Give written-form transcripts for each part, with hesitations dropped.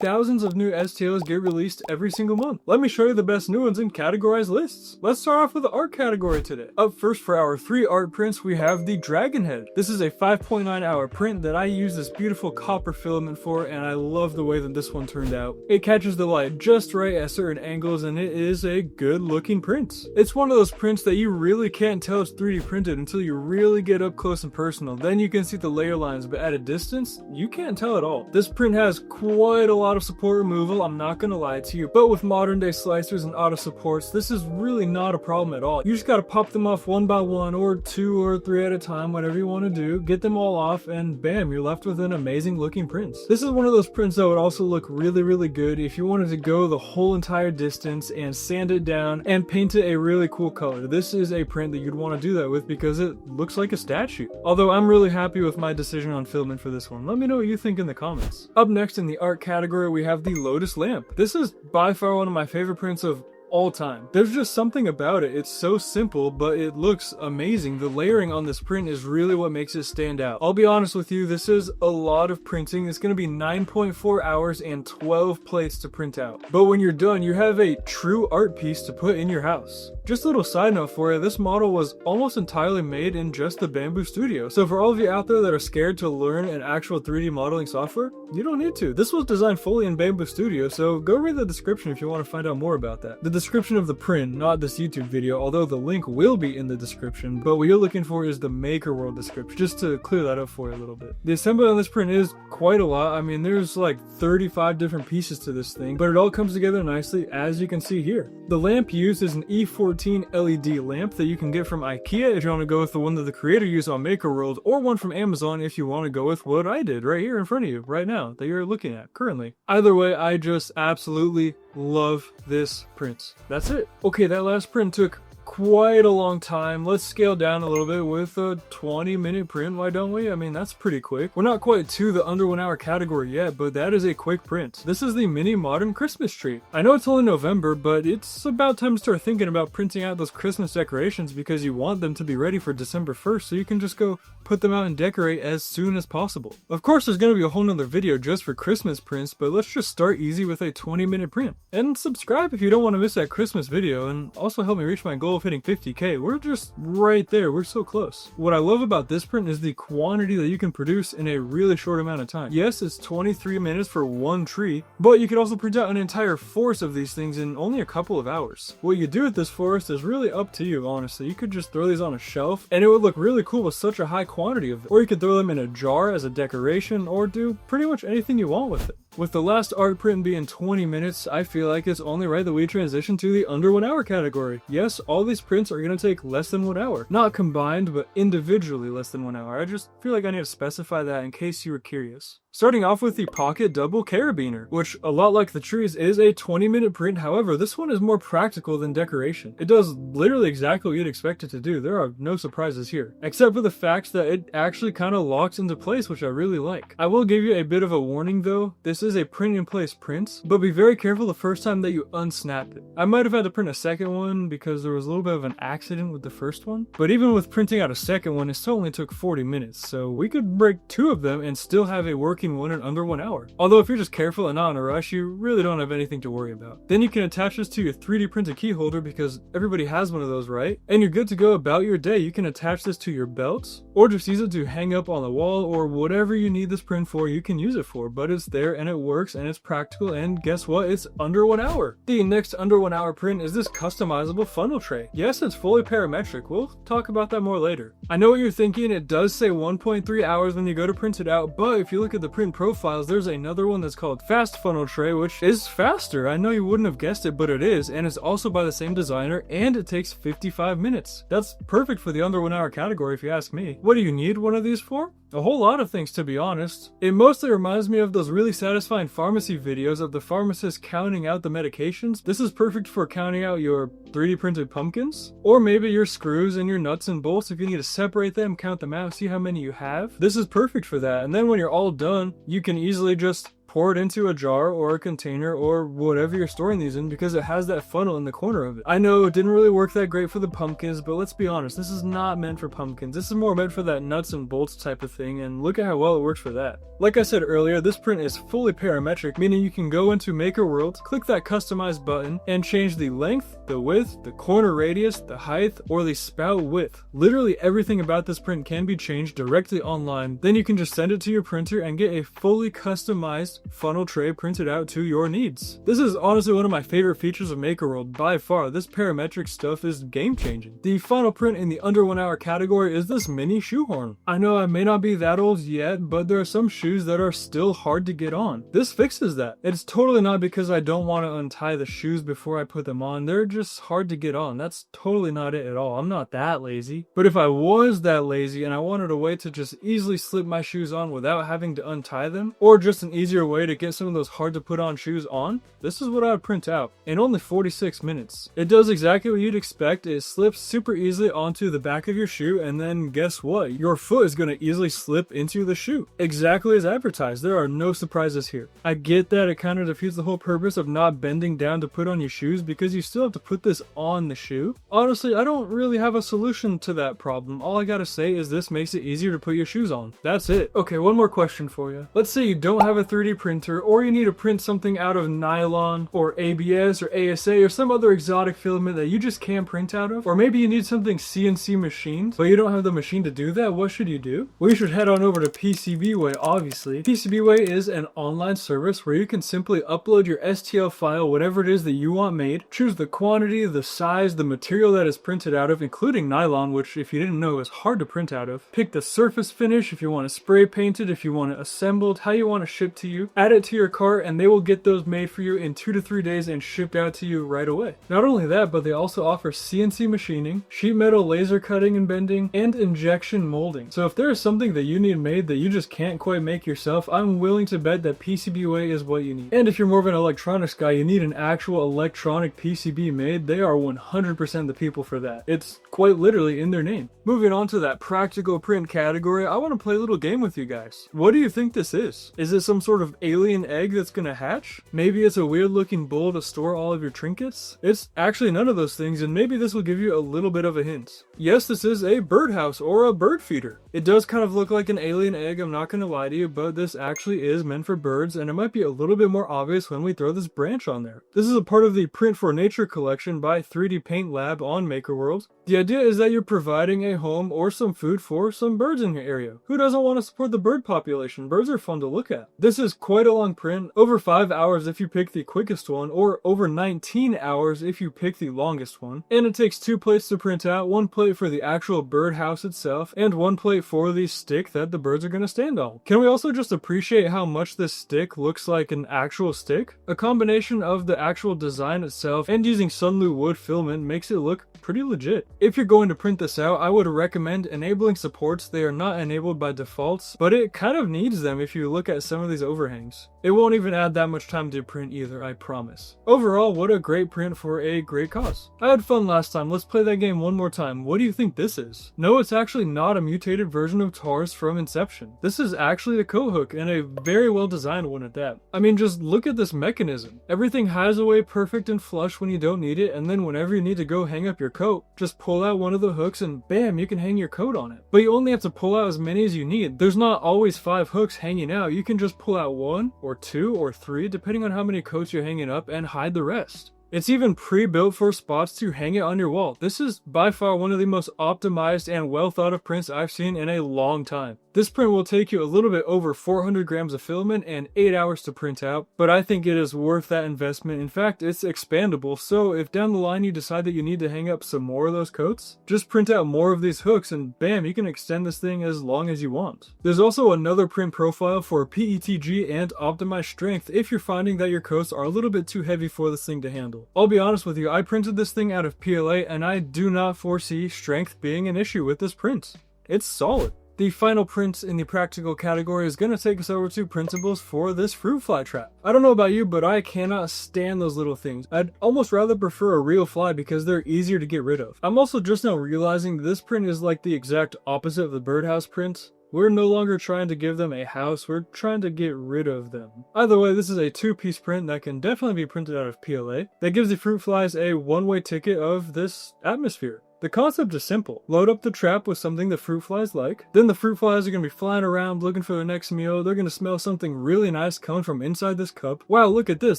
Thousands of new STLs get released every single month. Let me show you the best new ones in categorized lists. Let's start off with the art category today. Up first for our 3 art prints, we have the Dragon Head. This is a 5.9 hour print that I use this beautiful copper filament for, and I love the way that this one turned out. It catches the light just right at certain angles, and it is a good looking print. It's one of those prints that you really can't tell it's 3D printed until you really get up close and personal. Then you can see the layer lines, but at a distance, you can't tell at all. This print has quite a lot of support removal, I'm not gonna lie to you, but with modern day slicers and auto supports, this is really not a problem at all. You just gotta pop them off one by one, or 2 or 3 at a time, whatever you want to do, get them all off, and bam, you're left with an amazing looking print. This is one of those prints that would also look really good if you wanted to go the whole entire distance and sand it down and paint it a really cool color. This is a print that you'd want to do that with because it looks like a statue. Although I'm really happy with my decision on filament for this one. Let me know what you think in the comments. Up next in the art category, we have the Lotus Lamp. This is by far one of my favorite prints of all time. There's just something about it. It's so simple, but it looks amazing. The layering on this print is really what makes it stand out. I'll be honest with you, this is a lot of printing. It's going to be 9.4 hours and 12 plates to print out. But when you're done, you have a true art piece to put in your house. Just a little side note for you, this model was almost entirely made in just the Bambu studio. So for all of you out there that are scared to learn an actual 3D modeling software, you don't need to. This was designed fully in Bambu Studio, so go read the description if you want to find out more about that. The description of the print, not this YouTube video, although the link will be in the description, but what you're looking for is the Maker World description, just to clear that up for you a little bit. The assembly on this print is quite a lot. I mean, there's like 35 different pieces to this thing, but it all comes together nicely, as you can see here. The lamp used is an E14 LED lamp that you can get from IKEA if you want to go with the one that the creator used on Maker World, or one from Amazon if you want to go with what I did right here in front of you right now that you're looking at currently. Either way, I just absolutely love this print. That's it. Okay, that last print took quite a long time. Let's scale down a little bit with a 20-minute print, why don't we? I mean, that's pretty quick. We're not quite to the under 1 hour category yet, but that is a quick print. This is the mini modern Christmas tree. I know it's only November, but it's about time to start thinking about printing out those Christmas decorations because you want them to be ready for December 1st, so you can just go put them out and decorate as soon as possible. Of course, there's going to be a whole nother video just for Christmas prints, but let's just start easy with a 20-minute print. And subscribe if you don't want to miss that Christmas video, and also help me reach my goal of hitting 50k. We're just right there. We're so close. What I love about this print is the quantity that you can produce in a really short amount of time. Yes, it's 23 minutes for one tree, but you could also print out an entire forest of these things in only a couple of hours. What you do with this forest is really up to you, honestly. You could just throw these on a shelf and it would look really cool with such a high quantity of it. Or you could throw them in a jar as a decoration, or do pretty much anything you want with it. With the last art print being 20 minutes, I feel like it's only right that we transition to the under 1 hour category. Yes, all these prints are going to take less than 1 hour. Not combined, but individually less than 1 hour. I just feel like I need to specify that in case you were curious. Starting off with the Pocket Double Carabiner, which, a lot like the trees, is a 20-minute print. However, this one is more practical than decoration. It does literally exactly what you'd expect it to do. There are no surprises here, except for the fact that it actually kind of locks into place, which I really like. I will give you a bit of a warning though. This is a print in place print, but be very careful the first time that you unsnap it. I might have had to print a second one because there was a little bit of an accident with the first one, but even with printing out a second one, it still only took 40 minutes, so we could break 2 of them and still have a working one in under 1 hour. Although if you're just careful and not in a rush, you really don't have anything to worry about. Then you can attach this to your 3D printed key holder because everybody has one of those, right? And you're good to go about your day. You can attach this to your belt or just use it to hang up on the wall, or whatever you need this print for, you can use it for, but it's there and it works and it's practical, and guess what? It's under 1 hour. The next under 1 hour print is this customizable funnel tray. Yes, it's fully parametric. We'll talk about that more later. I know what you're thinking. It does say 1.3 hours when you go to print it out, but if you look at the print profiles, there's another one that's called Fast Funnel Tray, which is faster. I know you wouldn't have guessed it, but it is, and it's also by the same designer, and it takes 55 minutes. That's perfect for the under 1 hour category if you ask me. What do you need one of these for? A whole lot of things, to be honest. It mostly reminds me of those really satisfying pharmacy videos of the pharmacist counting out the medications. This is perfect for counting out your 3D printed pumpkins, or maybe your screws and your nuts and bolts. If you need to separate them, count them out, see how many you have. This is perfect for that. And then when you're all done, you can easily just pour it into a jar or a container or whatever you're storing these in because it has that funnel in the corner of it. I know it didn't really work that great for the pumpkins, but let's be honest, this is not meant for pumpkins. This is more meant for that nuts and bolts type of thing, and look at how well it works for that. Like I said earlier, this print is fully parametric, meaning you can go into Maker World, click that customize button, and change the length, the width, the corner radius, the height, or the spout width. Literally everything about this print can be changed directly online. Then you can just send it to your printer and get a fully customized funnel tray printed out to your needs. This is honestly one of my favorite features of Maker World by far. This parametric stuff is game changing. The final print in the under 1 hour category is this mini shoehorn. I know I may not be that old yet, but there are some shoes that are still hard to get on. This fixes that. It's totally not because I don't want to untie the shoes before I put them on. They're just hard to get on. That's totally not it at all. I'm not that lazy. But if I was that lazy and I wanted a way to just easily slip my shoes on without having to untie them, or just an easier way to get some of those hard to put on shoes on, this is what I would print out in only 46 minutes. It does exactly what you'd expect. It slips super easily onto the back of your shoe, and then guess what? Your foot is going to easily slip into the shoe. Exactly as advertised. There are no surprises here. I get that it kind of defeats the whole purpose of not bending down to put on your shoes because you still have to put this on the shoe. Honestly, I don't really have a solution to that problem. All I gotta say is this makes it easier to put your shoes on. That's it. Okay, one more question for you. Let's say you don't have a 3D printer, or you need to print something out of nylon or ABS or ASA or some other exotic filament that you just can't print out of, or maybe you need something CNC machined, but you don't have the machine to do that. What should you do? Well, you should head on over to PCBWay, obviously. PCBWay is an online service where you can simply upload your STL file, whatever it is that you want made, choose the quantity, the size, the material that is printed out of, including nylon, which if you didn't know is hard to print out of, pick the surface finish, if you want to spray paint it, if you want it assembled, how you want to ship to you, add it to your cart, and they will get those made for you in 2 to 3 days and shipped out to you right away. Not only that, but they also offer CNC machining, sheet metal laser cutting and bending, and injection molding. So if there is something that you need made that you just can't quite make yourself, I'm willing to bet that PCBWay is what you need. And if you're more of an electronics guy, you need an actual electronic PCB made, they are 100% the people for that. It's quite literally in their name. Moving on to that practical print category, I want to play a little game with you guys. What do you think this is? Is it some sort of alien egg that's gonna hatch? Maybe it's a weird looking bowl to store all of your trinkets? It's actually none of those things, and maybe this will give you a little bit of a hint. Yes, this is a birdhouse or a bird feeder. It does kind of look like an alien egg, I'm not gonna lie to you, but this actually is meant for birds, and it might be a little bit more obvious when we throw this branch on there. This is a part of the Print for Nature collection by 3D Paint Lab on Maker World. The idea is that you're providing a home or some food for some birds in your area. Who doesn't want to support the bird population? Birds are fun to look at. This is quite a long print, over 5 hours if you pick the quickest one, or over 19 hours if you pick the longest one. And it takes 2 plates to print out, 1 plate for the actual birdhouse itself, and 1 plate for the stick that the birds are going to stand on. Can we also just appreciate how much this stick looks like an actual stick? A combination of the actual design itself and using Sunlu wood filament makes it look pretty legit. If you're going to print this out, I would recommend enabling supports. They are not enabled by defaults, but it kind of needs them if you look at some of these overhangs. It won't even add that much time to print either, I promise. Overall, what a great print for a great cause. I had fun last time, let's play that game one more time. What do you think this is? No, it's actually not a mutated version of Tars from Inception. This is actually a coat hook, and a very well designed one at that. I mean, just look at this mechanism. Everything hides away perfect and flush when you don't need it, and then whenever you need to go hang up your coat, just pull out one of the hooks and bam, you can hang your coat on it. But you only have to pull out as many as you need. There's not always 5 hooks hanging out. You can just pull out 1 or 2 or 3 depending on how many coats you're hanging up and hide the rest. It's even pre-built for spots to hang it on your wall. This is by far one of the most optimized and well thought of prints I've seen in a long time. This print will take you a little bit over 400 grams of filament and 8 hours to print out, but I think it is worth that investment. In fact, it's expandable, so if down the line you decide that you need to hang up some more of those coats, just print out more of these hooks and bam, you can extend this thing as long as you want. There's also another print profile for PETG and optimized strength if you're finding that your coats are a little bit too heavy for this thing to handle. I'll be honest with you, I printed this thing out of PLA and I do not foresee strength being an issue with this print. It's solid. The final print in the practical category is going to take us over to printables for this fruit fly trap. I don't know about you, but I cannot stand those little things. I'd almost rather prefer a real fly because they're easier to get rid of. I'm also just now realizing this print is like the exact opposite of the birdhouse print. We're no longer trying to give them a house, we're trying to get rid of them. Either way, this is a 2-piece print that can definitely be printed out of PLA. That gives the fruit flies a one-way ticket of this atmosphere. The concept is simple. Load up the trap with something the fruit flies like. Then the fruit flies are going to be flying around looking for their next meal. They're going to smell something really nice coming from inside this cup. Wow, look at this.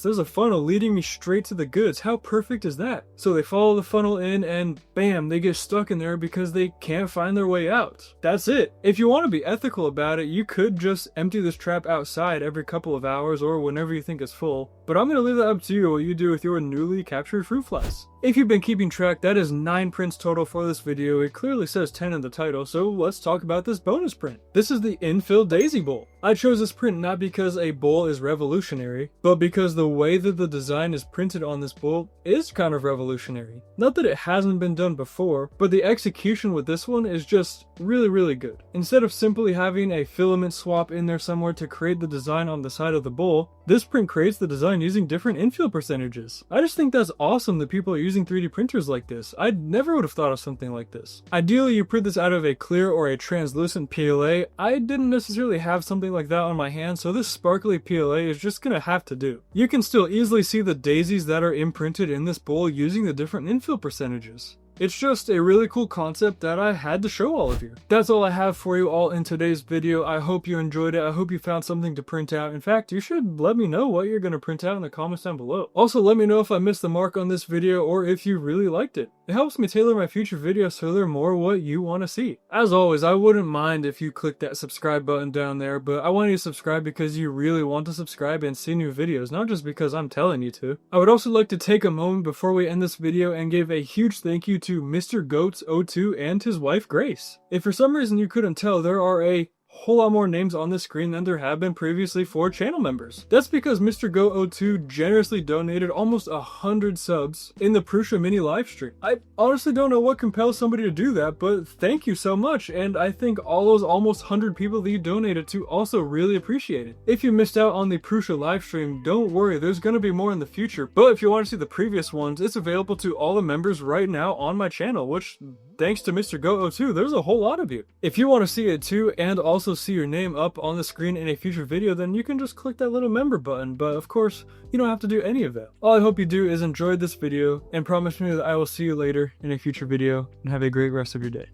There's a funnel leading me straight to the goods. How perfect is that? So they follow the funnel in and bam, they get stuck in there because they can't find their way out. That's it. If you want to be ethical about it, you could just empty this trap outside every couple of hours or whenever you think it's full. But I'm going to leave that up to you what you do with your newly captured fruit flies. If you've been keeping track, that is 9 prints total for this video. It clearly says 10 in the title, so let's talk about this bonus print. This is the infill daisy bowl. I chose this print not because a bowl is revolutionary, but because the way that the design is printed on this bowl is kind of revolutionary. Not that it hasn't been done before, but the execution with this one is just really good. Instead of simply having a filament swap in there somewhere to create the design on the side of the bowl, this print creates the design using different infill percentages. I just think that's awesome that people are using 3D printers like this. I never would have thought of something like this. Ideally, you print this out of a clear or a translucent PLA. I didn't necessarily have something like that on my hand, so this sparkly PLA is just gonna have to do. You can still easily see the daisies that are imprinted in this bowl using the different infill percentages. It's just a really cool concept that I had to show all of you. That's all I have for you all in today's video. I hope you enjoyed it. I hope you found something to print out. In fact, you should let me know what you're going to print out in the comments down below. Also, let me know if I missed the mark on this video or if you really liked it. It helps me tailor my future videos so they're more what you want to see. As always, I wouldn't mind if you click that subscribe button down there, but I want you to subscribe because you really want to subscribe and see new videos, not just because I'm telling you to. I would also like to take a moment before we end this video and give a huge thank you to Mr. Goats02 and his wife Grace. If for some reason you couldn't tell, there are a whole lot more names on the screen than there have been previously for channel members. That's because Mr. Go02 generously donated almost 100 subs in the Prusa mini livestream. I honestly don't know what compels somebody to do that, but thank you so much, and I think all those almost 100 people that you donated to also really appreciate it. If you missed out on the Prusa livestream, don't worry, there's gonna be more in the future, but if you want to see the previous ones, it's available to all the members right now on my channel, which thanks to Mr. Go02, there's a whole lot of you. If you want to see it too, and also see your name up on the screen in a future video, then you can just click that little member button, but of course, you don't have to do any of that. All I hope you do is enjoy this video, and promise me that I will see you later in a future video, and have a great rest of your day.